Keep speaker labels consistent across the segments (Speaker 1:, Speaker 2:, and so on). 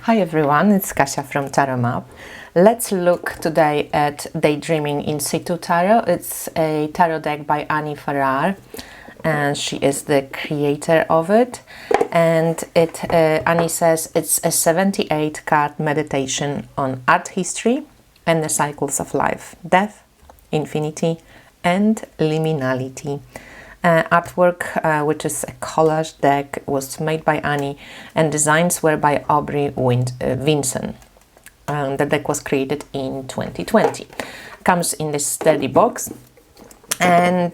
Speaker 1: Hi everyone, it's Kasia from Tarot Map. Let's look today at Daydreaming in Situ Tarot. It's a tarot deck by Farrar, and she is the creator of it. And Annie says it's a 78 card meditation on art history and the cycles of life, death, infinity, and liminality. Artwork, which is a collage deck, was made by Annie, and designs were by Aubrey Vinson. The deck was created in 2020. Comes in this sturdy box, and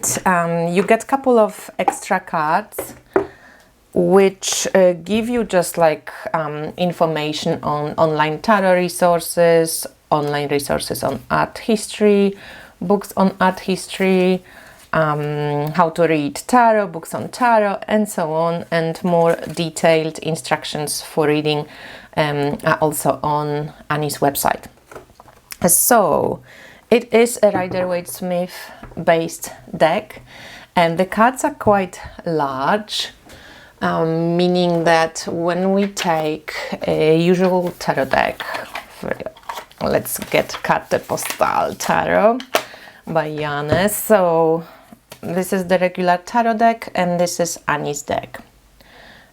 Speaker 1: you get a couple of extra cards which give you just like information on online tarot resources, online resources on art history, books on art history, how to read tarot, books on tarot, and so on, and more detailed instructions for reading are also on Annie's website. So it is a Rider-Waite-Smith based deck, and the cards are quite large, meaning that when we take a usual tarot deck, let's get Carte Postale Tarot by Janne. So this is the regular tarot deck, and this is Annie's deck.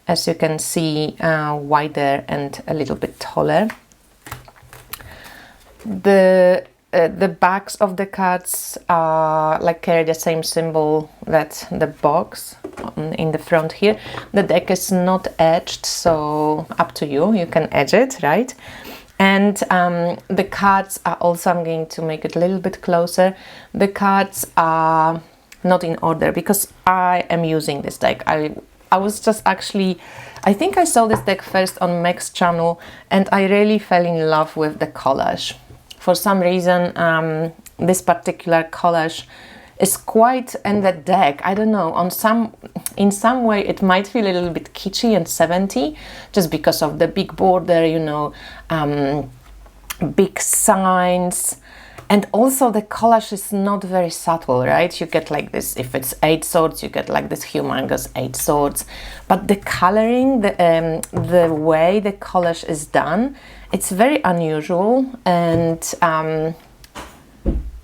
Speaker 1: As you can see, wider and a little bit taller. The backs of the cards are carry the same symbol that the box in the front here. The deck is not edged, so up to you. You can edge it, right? And the cards are also, I'm going to make it a little bit closer. The cards are not in order because I am using this deck. I was just actually, I think I saw this deck first on Meg's channel, and I really fell in love with the collage. For some reason, this particular collage is quite, and the deck, I don't know, in some way it might feel a little bit kitschy and 70s, just because of the big border, you know, big signs. And also the collage is not very subtle, right? You get like this, if it's 8 swords, you get like this humongous 8 swords. But the coloring, the way the collage is done, it's very unusual, and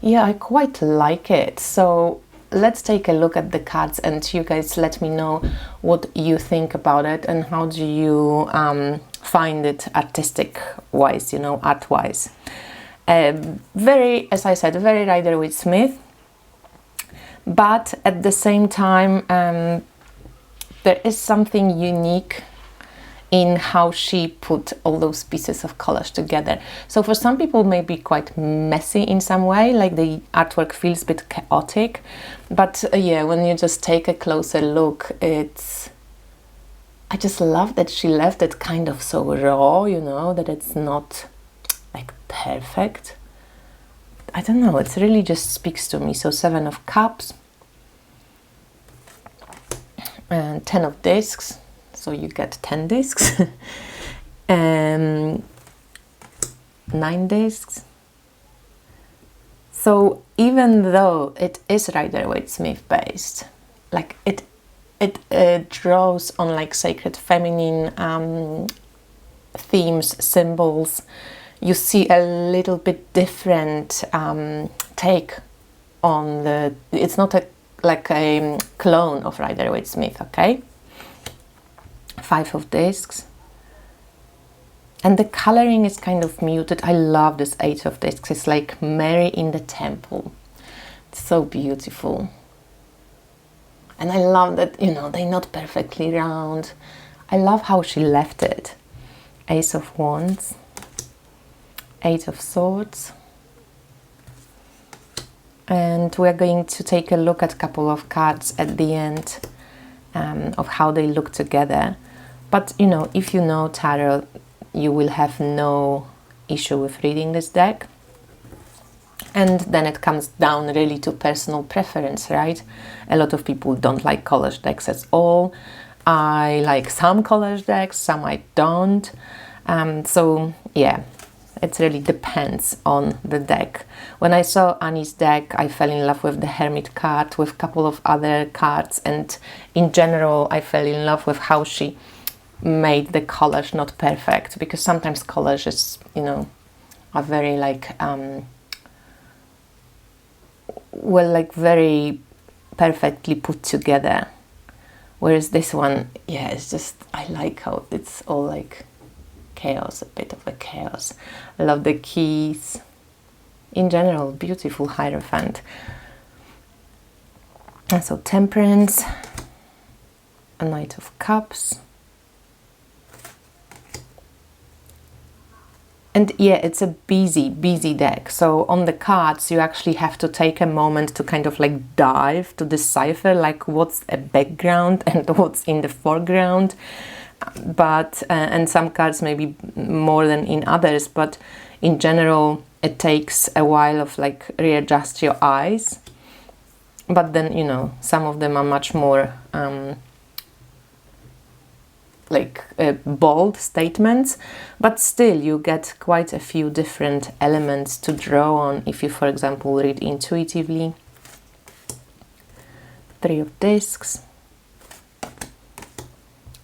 Speaker 1: yeah, I quite like it. So let's take a look at the cards, and you guys let me know what you think about it and how do you find it artistic-wise, you know, art-wise. Very, as I said, very Rider-Waite-Smith, but at the same time there is something unique in how she put all those pieces of collage together. So for some people may be quite messy in some way, like the artwork feels a bit chaotic, but yeah, when you just take a closer look, I just love that she left it kind of so raw, you know, that it's not like perfect. I don't know, it really just speaks to me. So 7 of Cups and 10 of Discs, so you get 10 discs. And 9 discs. So even though it is Rider-Waite-Smith based, like it draws on like sacred feminine themes, symbols. You see a little bit different take on the. It's not like a clone of Rider-Waite-Smith, okay? 5 of Discs, and the coloring is kind of muted. I love this 8 of Discs. It's like Mary in the temple. It's so beautiful, and I love that, you know, they're not perfectly round. I love how she left it. Ace of Wands, 8 of Swords, and we're going to take a look at a couple of cards at the end of how they look together. But you know, if you know tarot, you will have no issue with reading this deck. And then it comes down really to personal preference, right? A lot of people don't like collage decks at all. I like some collage decks, some I don't. So yeah, it really depends on the deck. When I saw Annie's deck, I fell in love with the Hermit card, with a couple of other cards, and in general I fell in love with how she made the collage not perfect, because sometimes collages, you know, are very like well, like very perfectly put together, whereas this one, yeah, it's just, I like how it's all like chaos, a bit of a chaos. I love the keys. In general, beautiful Hierophant. And so Temperance, a Knight of Cups. And yeah, it's a busy deck. So on the cards, you actually have to take a moment to kind of like dive to decipher like what's a background and what's in the foreground. But and some cards maybe more than in others, but in general, it takes a while of like readjust your eyes. But then, you know, some of them are much more like bold statements, but still you get quite a few different elements to draw on if you, for example, read intuitively. 3 of Discs,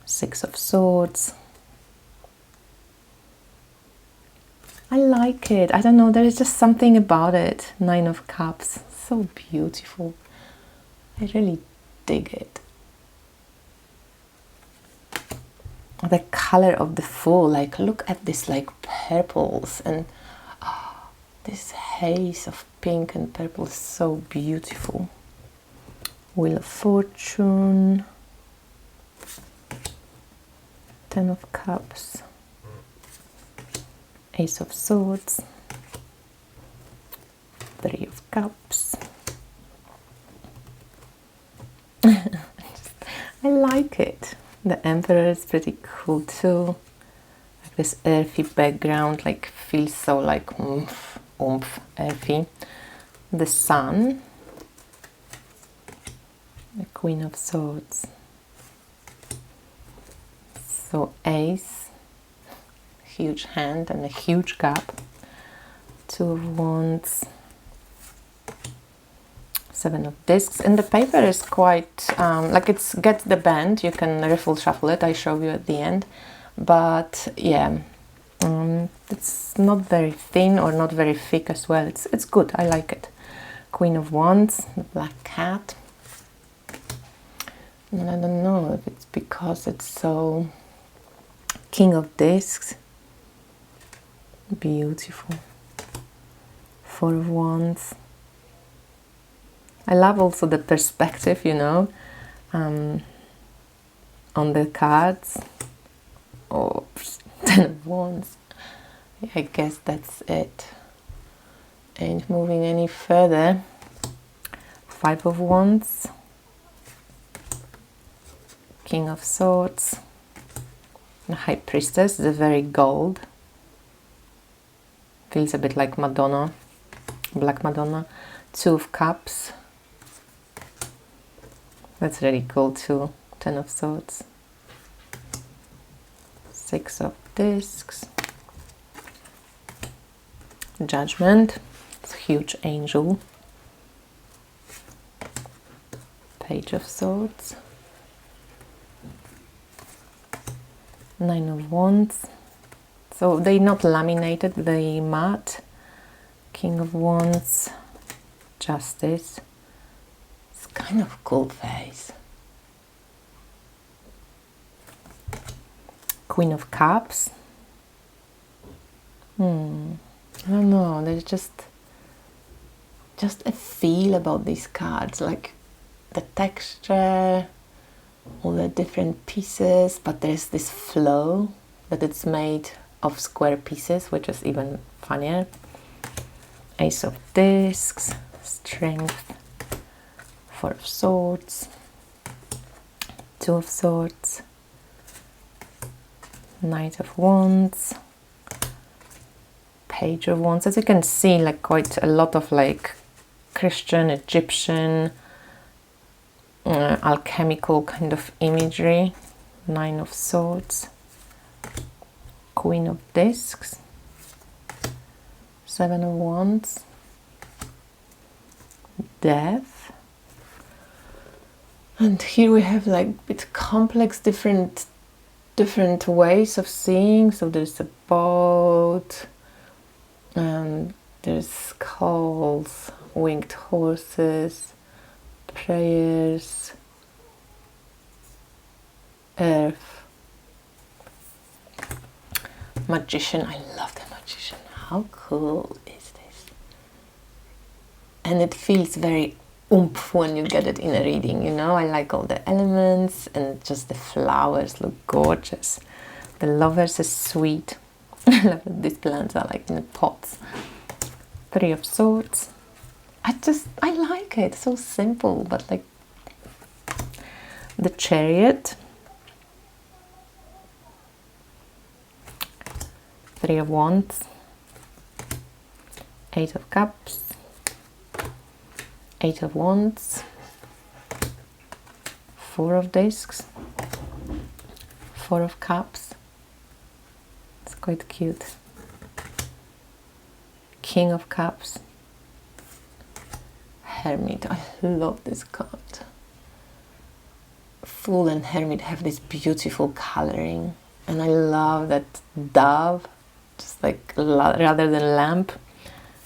Speaker 1: 6 of Swords. I like it. I don't know, there is just something about it. 9 of Cups, so beautiful. I really dig it. The color of the Fool, like look at this like purples and this haze of pink and purple is so beautiful. Wheel of Fortune, 10 of Cups, Ace of Swords, 3 of Cups. I like it. The Emperor is pretty cool too. Like this earthy background, like feels so like oomph, earthy. The Sun, the Queen of Swords. So Ace, huge hand and a huge gap. 2 of Wands, 7 of Discs, and the paper is quite like it's get the bend. You can riffle shuffle it. I show you at the end, but yeah, it's not very thin or not very thick as well. It's good. I like it. Queen of Wands, the Black Cat, and I don't know if it's because it's so. King of Discs, beautiful. 4 of Wands. I love also the perspective, you know, on the cards. Oh, 10 of Wands. I guess that's it. Ain't moving any further. 5 of Wands. King of Swords. The High Priestess is very gold. Feels a bit like Madonna, Black Madonna. 2 of Cups. That's really cool too. 10 of Swords. 6 of Discs. Judgment. It's a huge angel. Page of Swords. 9 of Wands. So they're not laminated, they matte. King of Wands. Justice. It's kind of cool face. Queen of Cups. I don't know, there's just a feel about these cards, like the texture, all the different pieces, but there's this flow that it's made of square pieces, which is even funnier. Ace of Discs, Strength, 4 of Swords, 2 of Swords, Knight of Wands, Page of Wands. As you can see, like quite a lot of like Christian, Egyptian, alchemical kind of imagery. 9 of Swords, Queen of Discs, 7 of Wands, Death, and here we have like a bit complex different different ways of seeing. So there's a boat, there's skulls, winged horses, prayers, earth, magician. I love the magician. How cool is this? And it feels very oomph when you get it in a reading, you know. I like all the elements, and just the flowers look gorgeous. The lovers is sweet. I love that these plants are like in the pots. Three of Swords. I like it. So simple, but like the Chariot. Three of Wands. Eight of Cups. Eight of Wands. Four of Discs. Four of Cups. It's quite cute. King of Cups. Hermit. I love this card. Fool and Hermit have this beautiful coloring, and I love that dove, just like rather than lamp.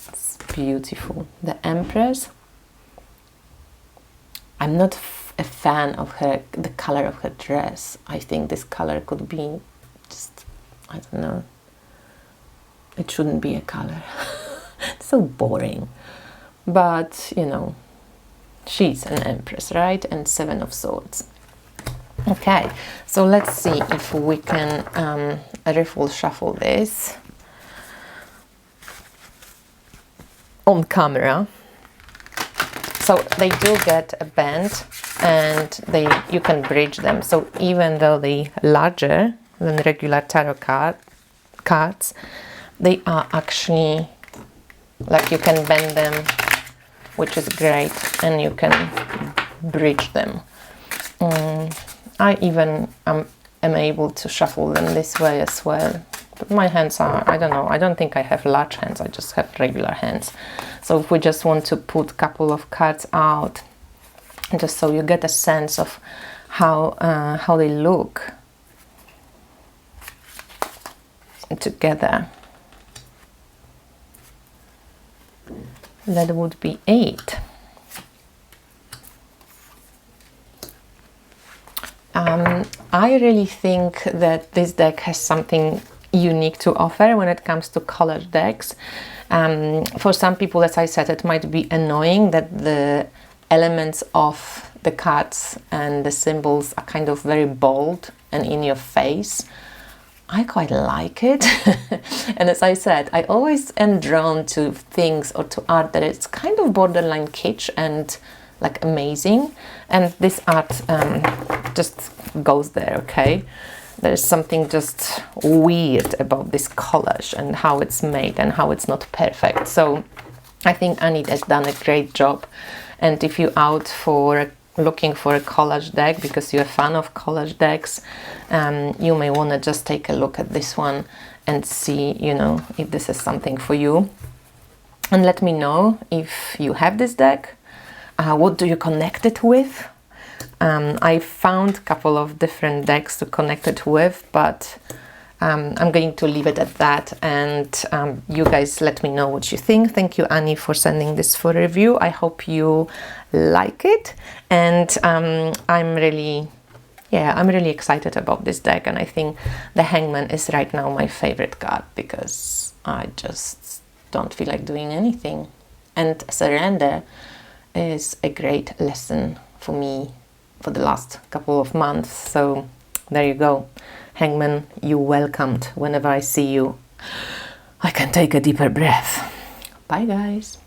Speaker 1: It's beautiful. The Empress. I'm not a fan of the color of her dress. I think this color could be just, I don't know. It shouldn't be a color. It's so boring. But, you know, she's an Empress, right? And Seven of Swords. Okay, so let's see if we can riffle shuffle this on camera. So they do get a bend, and you can bridge them. So even though they're larger than regular tarot cards, they are actually, like, you can bend them, which is great, and you can bridge them. I even am able to shuffle them this way as well. But my hands are, I don't know, I don't think I have large hands, I just have regular hands. So if we just want to put a couple of cards out, just so you get a sense of how they look together. That would be 8. I really think that this deck has something unique to offer when it comes to collage decks. For some people, as I said, it might be annoying that the elements of the cards and the symbols are kind of very bold and in your face. I quite like it. And as I said, I always am drawn to things or to art that it's kind of borderline kitsch and like amazing, and this art just goes there. Okay, there's something just weird about this collage and how it's made and how it's not perfect. So I think Annie has done a great job, and if you're out for looking for a collage deck because you're a fan of collage decks, you may want to just take a look at this one and see, you know, if this is something for you, and let me know if you have this deck. What do you connect it with? I found a couple of different decks to connect it with, but I'm going to leave it at that, and you guys let me know what you think. Thank you, Annie, for sending this for review. I hope you like it, and I'm really excited about this deck, and I think the Hangman is right now my favorite card because I just don't feel like doing anything, and surrender is a great lesson for me for the last couple of months. So there you go. Hangman, you welcomed. Whenever I see you, I can take a deeper breath. Bye, guys.